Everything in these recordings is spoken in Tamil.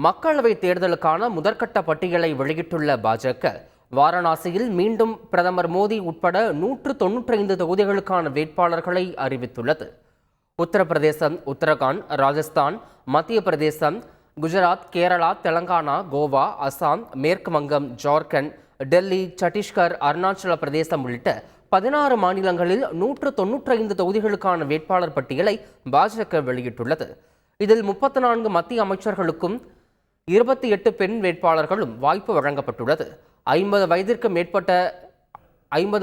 மக்களவைத் தேர்தலுக்கான முதற்கட்ட பட்டியலை வெளியிட்டுள்ள பாஜக, வாரணாசியில் மீண்டும் பிரதமர் மோடி உட்பட 195 தொகுதிகளுக்கான வேட்பாளர்களை அறிவித்துள்ளது. உத்தரப்பிரதேசம், உத்தரகாண்ட், ராஜஸ்தான், மத்திய பிரதேசம், குஜராத், கேரளா, தெலங்கானா, கோவா, அசாம், மேற்கு வங்கம், ஜார்க்கண்ட், டெல்லி, சத்தீஸ்கர், அருணாச்சல பிரதேசம் உள்ளிட்ட 16 மாநிலங்களில் 195 தொகுதிகளுக்கான வேட்பாளர் பட்டியலை பாஜக வெளியிட்டுள்ளது. இதில் 34 மத்திய அமைச்சர்களுக்கும் 28 பெண் வேட்பாளர்களும் வாய்ப்பு வழங்கப்பட்டுள்ளது. 50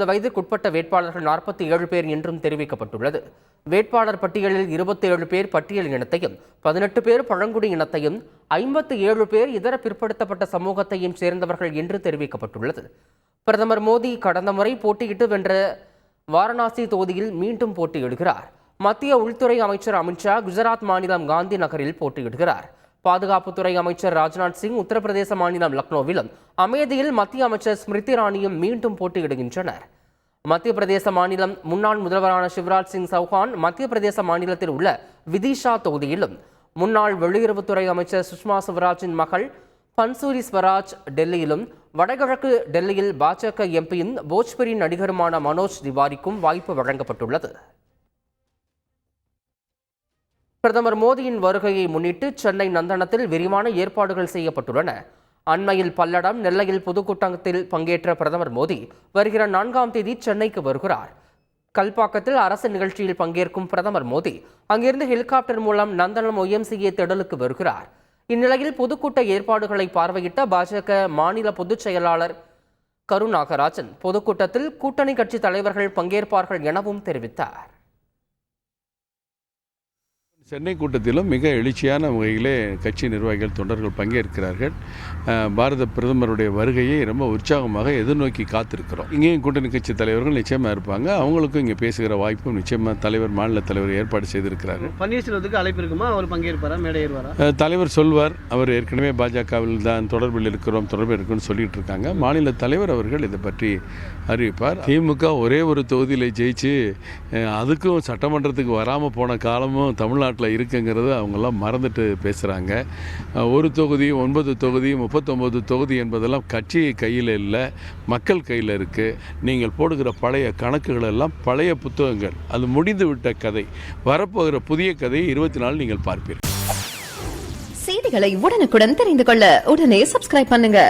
வயதிற்குட்பட்ட வேட்பாளர்கள் 47 பேர் என்றும் தெரிவிக்கப்பட்டுள்ளது. வேட்பாளர் பட்டியலில் 27 பேர் பட்டியல் இனத்தையும், 18 பேர் பழங்குடி இனத்தையும், 57 பேர் இதர பிற்படுத்தப்பட்ட சமூகத்தையும் சேர்ந்தவர்கள் என்று தெரிவிக்கப்பட்டுள்ளது. பிரதமர் மோடி கடந்த முறை போட்டியிட்டு வென்ற வாரணாசி தொகுதியில் மீண்டும் போட்டியிடுகிறார். மத்திய உள்துறை அமைச்சர் அமித்ஷா குஜராத் மாநிலம் காந்தி நகரில் போட்டியிடுகிறார். பாதுகாப்புத்துறை அமைச்சர் ராஜ்நாத் சிங் உத்தரப்பிரதேச மாநிலம் லக்னோவிலும், அமேதியில் மத்திய அமைச்சர் ஸ்மிருதி இரானியும் மீண்டும் போட்டியிடுகின்றனர். மத்திய பிரதேச மாநிலம் முன்னாள் முதல்வரான சிவராஜ் சிங் சௌஹான் மத்திய பிரதேச மாநிலத்தில் உள்ள விதிஷா தொகுதியிலும், முன்னாள் வெளியுறவுத்துறை அமைச்சர் சுஷ்மா ஸ்வராஜின் மகள் பன்சூரி ஸ்வராஜ் டெல்லியிலும், வடகிழக்கு டெல்லியில் பாஜக எம்பியும் போஜ்புரி நடிகருமான மனோஜ் திவாரிக்கும் வாய்ப்பு வழங்கப்பட்டுள்ளது. பிரதமர் மோடியின் வருகையை முன்னிட்டு சென்னை நந்தனத்தில் விரிவான ஏற்பாடுகள் செய்யப்பட்டுள்ளன. அண்மையில் பல்லடம், நெல்லையில் பொதுக்கூட்டத்தில் பங்கேற்ற பிரதமர் மோடி வருகிற 4ஆம் தேதி சென்னைக்கு வருகிறார். கல்பாக்கத்தில் அரசு நிகழ்ச்சியில் பங்கேற்கும் பிரதமர் மோடி அங்கிருந்து ஹெலிகாப்டர் மூலம் நந்தனம் OMCA திடலுக்கு வருகிறார். இந்நிலையில் பொதுக்கூட்ட ஏற்பாடுகளை பார்வையிட்ட பாஜக மாநில பொதுச் செயலாளர் கருநாகராஜன் பொதுக்கூட்டத்தில் கூட்டணி கட்சி தலைவர்கள் பங்கேற்பார்கள் எனவும் தெரிவித்தார். சென்னை கூட்டத்திலும் மிக எழுச்சியான வகையிலே கட்சி நிர்வாகிகள், தொண்டர்கள் பங்கேற்கிறார்கள். பாரத பிரதமருடைய வருகையை ரொம்ப உற்சாகமாக எதிர்நோக்கி காத்திருக்கிறோம். இங்கேயும் கூட்டணி கட்சி தலைவர்கள் நிச்சயமாக இருப்பாங்க. அவங்களுக்கும் இங்கே பேசுகிற வாய்ப்பும் நிச்சயமாக மாநில தலைவர் ஏற்பாடு செய்திருக்கிறார்கள். பன்னீர்செல்வத்துக்கு அழைப்பு இருக்குமா? அவர் பங்கேற்பாரா? மேடை ஏறுவாரா? தலைவர் சொல்வார். அவர் ஏற்கனவே பாஜகவில் தான் தொடர்பில் இருக்குன்னு சொல்லிட்டு இருக்காங்க. மாநில தலைவர் அவர்கள் இதை பற்றி அறிவிப்பார். திமுக ஒரே ஒரு தொகுதியில் ஜெயிச்சு அதுக்கும் சட்டமன்றத்துக்கு வராமல் போன காலமும் தமிழ்நாட்டில் இருக்குங்கிறது அவங்கெல்லாம் மறந்துட்டு பேசுகிறாங்க. ஒரு தொகுதி, 9 தொகுதி, 39 தொகுதி என்பதெல்லாம் கட்சி கையில் இல்லை, மக்கள் கையில் இருக்குது. நீங்கள் போடுகிற பழைய கணக்குகள் எல்லாம் பழைய புத்தகங்கள், அது முடிந்து விட்ட கதை. வரப்போகிற புதிய கதையை 24 நீங்கள் பார்ப்பீர்கள். செய்திகளை உடனுக்குடன் தெரிந்து கொள்ள உடனே சப்ஸ்கிரைப் பண்ணுங்க.